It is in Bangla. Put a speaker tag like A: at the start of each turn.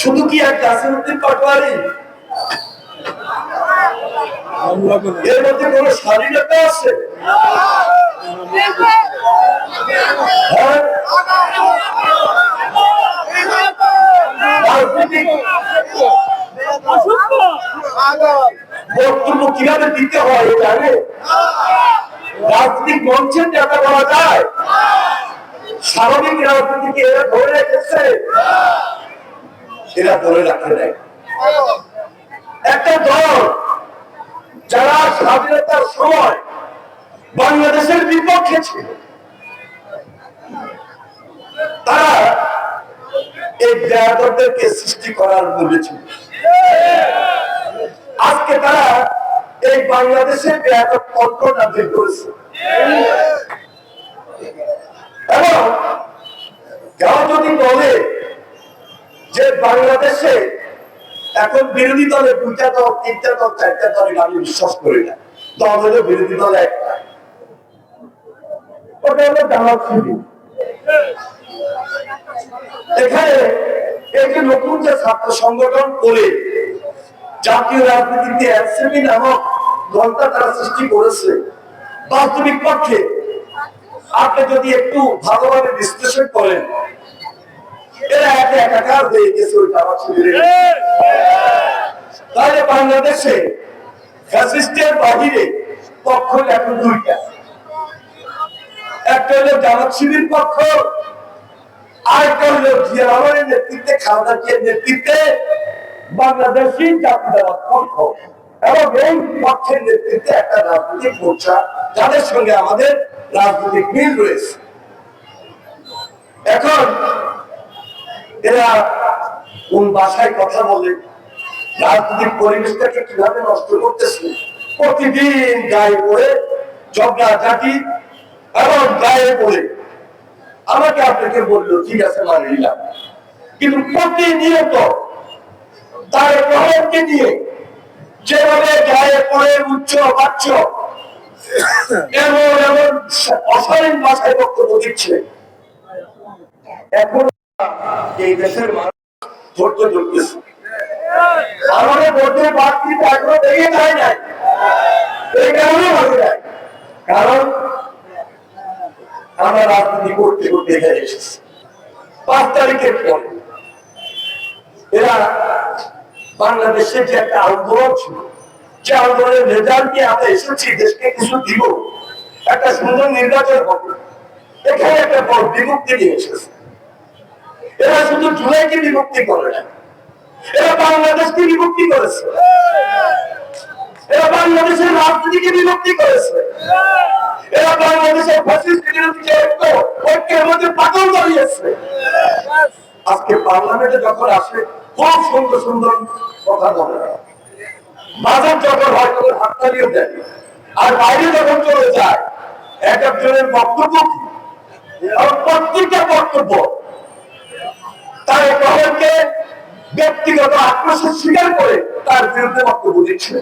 A: শুধু কি এক নাসিরউদ্দিন পাটোয়ারি, এর মধ্যে কোন স্বাধীনতা আছে? বক্তব্য কিভাবে দিতে হয় জানে? রাজনৈতিক মঞ্চের নেতা বলা যায়? স্বাভাবিক রাজনীতিকে এরা ধরে রেখেছে? এরা ধরে রাখে নাই। একটা দল যারা স্বাধীনতার সময় বাংলাদেশের বিপক্ষে ছিল, তারা এই বেয়াদবদেরকে সৃষ্টি করার বলেছিল। আজকে তারা এই বাংলাদেশের বেয়াদব কণ্ঠ নাজিল করেছে এবং কেউ যদি বলে যে বাংলাদেশে এখন বিরোধী দলে 2টা দল, 3টা দল, 4টা দল, আমি বিশ্বাস করি না। দল হলো বিরোধী দল একটা, ওটা হলো জামাত শিবির। এখানে এই যে নতুন যে ছাত্র সংগঠন করে জাতীয় রাজনীতিতে এনসিপি নামক দলটা তারা সৃষ্টি করেছে, বাস্তবিক পক্ষে আপনি যদি একটু ভালোভাবে বিশ্লেষণ করেন, এরা একে একাকার হয়ে গেছে ওই জামাত শিবিরের। তাহলে বাংলাদেশে ফ্যাসিস্টের বাহিরে পক্ষ এখন 2টা, একটা হলো জামাত শিবির পক্ষ, আরেকটা হলো জিয়া রহমানের নেতৃত্বে, খালেদা জিয়ার নেতৃত্বে বাংলাদেশি জাতীয়তাবাদ পক্ষ। এবং এই পক্ষের নেতৃত্বে একটা রাজনৈতিক মোর্চা, যাদের সঙ্গে আমাদের রাজনৈতিক মিল রয়েছে। এখন এরা কোন ভাষায় কথা বলে, রাজনৈতিক পরিবেশটাকে কিভাবে নষ্ট করতেছে, প্রতিদিন গায়ে পড়ে ঝগড়াঝাটি এবং গায়ে পড়ে আমাকে আপনাকে বললো ঠিক আছে মানে নিলাম, কিন্তু প্রতিনিয়ত তার প্রভাবকে নিয়ে যেভাবে গায়ে পড়ে উচ্চ বাচ্চ এমন এমন অশালীন ভাষায় বক্তব্য দিচ্ছে, এখন এই দেশের মানুষ ধৈর্য ধরতেছে। আমাদের মধ্যে বাড়তি এখনো দেখে যায় নাই, এই কারণে ভাবে যায়, কারণ আমরা রাজনীতি করতে করতে এখানে এসেছি। 5 তারিখের পরে এরা বাংলাদেশের যে একটা আন্দোলন ছিল, যে আন্দোলনের রেজাল্ট নিয়ে আমরা এসেছি, দেশকে কিছু দিব, একটা সুন্দর নির্বাচন হবে, এখানে একটা বড় বিমুক্তি নিয়ে এসেছে। এরা শুধু জুলাইকে বিমুক্তি করে না, এরা বাংলাদেশকে বিমুক্তি করেছে, এরা বাংলাদেশের রাজনীতিকে বিমুক্তি করেছে, এরা বাংলাদেশের ফ্যাসিস্ট বিরোধী ঐক্যের মধ্যে পাগল দাঁড়িয়েছে। আজকে পার্লামেন্টে যখন আসে খুব সুন্দর সুন্দর কথা বলে, বাজার যখন হয় তখন হাততালিও দেয়, আর বাইরে যখন চলে যায় এক একজনের বক্তব্য, প্রত্যেকটা বক্তব্য তার প্রভাবকে ব্যক্তিগত আক্রোশ স্বীকার করে তার বিরুদ্ধে বক্তব্য দিচ্ছে।